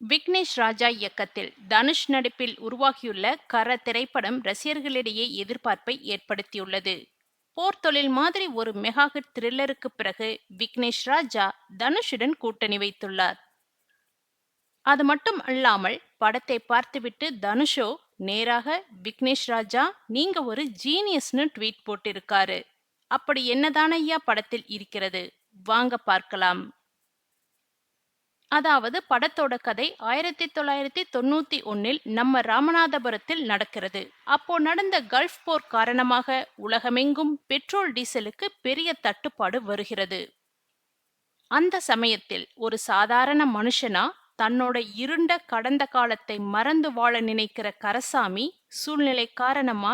விக்னேஷ் ராஜா இயக்கத்தில் தனுஷ் நடிப்பில் உருவாகியுள்ள கர திரைப்படம் ரசிகர்களிடையே எதிர்பார்ப்பை ஏற்படுத்தியுள்ளது. போர் தொழில் மாதிரி ஒரு மெகா ஹிட் த்ரில்லருக்கு பிறகு விக்னேஷ் ராஜா தனுஷுடன் கூட்டணி வைத்துள்ளார். அது மட்டும் அல்லாமல் படத்தை பார்த்துவிட்டு தனுஷோ நேராக விக்னேஷ் ராஜா நீங்க ஒரு ஜீனியஸ்னு ட்வீட் போட்டிருக்காரு. அப்படி என்னதானையா படத்தில் இருக்கிறது, வாங்க பார்க்கலாம். அதாவது படத்தோட கதை 1991 நம்ம ராமநாதபுரத்தில் நடக்கிறது. அப்போ நடந்த கல்ஃப் போர் காரணமாக உலகமெங்கும் பெட்ரோல் டீசலுக்கு பெரிய தட்டுப்பாடு வருகிறது. அந்த சமயத்தில் ஒரு சாதாரண மனுஷனா தன்னோட இருண்ட கடந்த காலத்தை மறந்து வாழ நினைக்கிற கரசாமி சூழ்நிலை காரணமா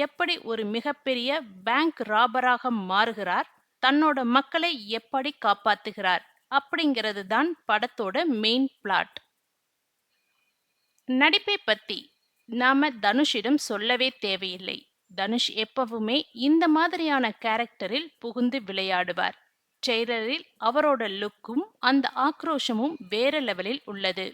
எப்படி ஒரு மிகப்பெரிய பேங்க் ராபராக மாறுகிறார், தன்னோட மக்களை எப்படி காப்பாத்துகிறார் அப்படிங்கிறது தான் படத்தோட மெயின் பிளாட். நடிப்பை பத்தி நாம தனுஷிடம் சொல்லவே தேவையில்லை. தனுஷ் எப்பவுமே இந்த மாதிரியான கேரக்டரில் புகுந்து விளையாடுவார். ட்ரெய்லரில் அவரோட லுக்கும் அந்த ஆக்ரோஷமும் வேற லெவலில் உள்ளது.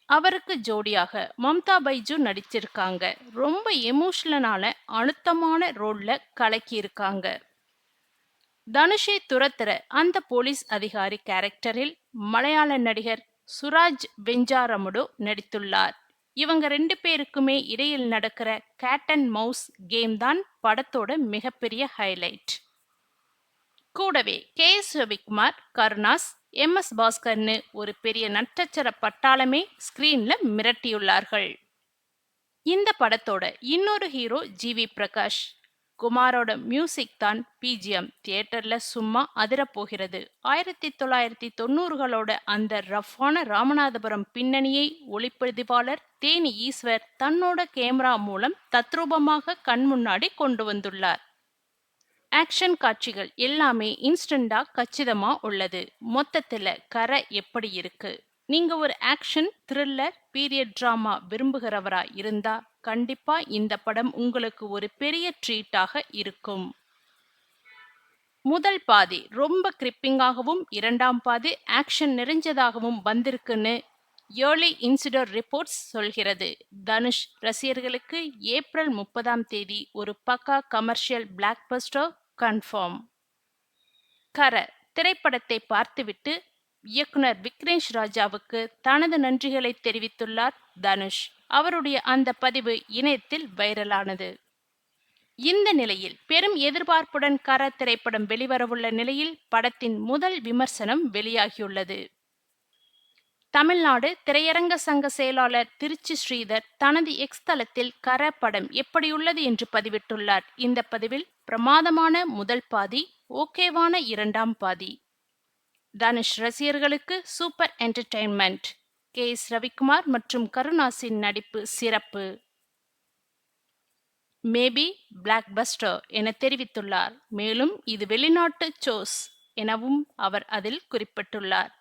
அவருக்கு ஜோடியாக மம்தா பைஜு நடிச்சிருக்காங்க. ரொம்ப எமோஷனலான அழுத்தமான ரோல்ல கலக்கியிருக்காங்க. தனுஷை துரத்துற அந்த போலீஸ் அதிகாரி கேரக்டரில் மலையாள நடிகர் சுராஜ் வெஞ்சாரமுடு நடித்துள்ளார். இவங்க ரெண்டு பேருக்குமே இடையில் நடக்கிற கேட் அண்ட் மவுஸ் கேம் தான் படத்தோட மிகப்பெரிய ஹைலைட். கூடவே கே.எஸ். ரவிக்குமார், கருணாஸ், எம்.எஸ். பாஸ்கர்னு ஒரு பெரிய நட்சத்திர பட்டாளமே ஸ்கிரீன்ல மிரட்டியுள்ளார்கள். இந்த படத்தோட இன்னொரு ஹீரோ ஜி.வி. பிரகாஷ். குமாரோட மியூசிக் தான் பிஜிஎம் தியேட்டர்ல சும்மா அதிரப்போகிறது. 1990களோட அந்த ரஃப்பான ராமநாதபுரம் பின்னணியை ஒளிப்பதிவாளர் தேனி ஈஸ்வர் தன்னோட கேமரா மூலம் தத்ரூபமாக கண் முன்னாடி கொண்டு வந்துள்ளார். ஆக்ஷன் காட்சிகள் எல்லாமே இன்ஸ்டண்டா கச்சிதமா உள்ளது. மொத்தத்துல கரை எப்படி இருக்கு? நீங்க ஒரு ஆக்ஷன் த்ரில்லர் பீரியட் டிராமா விரும்புகிறவரா இருந்தா கண்டிப்பா இந்த படம் உங்களுக்கு ஒரு பெரிய ட்ரீட்டாக இருக்கும். முதல் பாதி ரொம்ப கிரிப்பிங்காகவும் இரண்டாம் பாதி ஆக்ஷன் நிறைஞ்சதாகவும் வந்திருக்குன்னு ஏர்லி இன்சிடர் ரிப்போர்ட்ஸ் சொல்கிறது. தனுஷ் ரசிகர்களுக்கு ஏப்ரல் 30 ஒரு பக்கா கமர்ஷியல் பிளாக்பஸ்டர் கன்ஃபார்ம். கர திரைப்படத்தை பார்த்துவிட்டு இயக்குனர் விக்னேஷ் ராஜாவுக்கு தனது நன்றிகளை தெரிவித்துள்ளார் தனுஷ். அவருடைய அந்த பதிவு இணையத்தில் வைரலானது. இந்த நிலையில் பெரும் எதிர்பார்ப்புடன் கர திரைப்படம் வெளிவரவுள்ள நிலையில் படத்தின் முதல் விமர்சனம் வெளியாகியுள்ளது. தமிழ்நாடு திரையரங்க சங்க செயலாளர் திருச்சி ஸ்ரீதர் தனது எக்ஸ் தளத்தில் கர படம் எப்படியுள்ளது என்று பதிவிட்டுள்ளார். இந்த பதிவில் பிரமாதமான முதல் பாதி, ஓகேவான இரண்டாம் பாதி. தனுஷ் ரசிகர்களுக்கு சூப்பர் என்டர்டெயின்மெண்ட். கே.எஸ். ரவிக்குமார் மற்றும் கருணாஸின் நடிப்பு சிறப்பு. மேபி பிளாக்பஸ்டர் என தெரிவித்துள்ளார். மேலும் இது வெளிநாட்டு சோஸ் எனவும் அவர் அதில் குறிப்பிட்டுள்ளார்.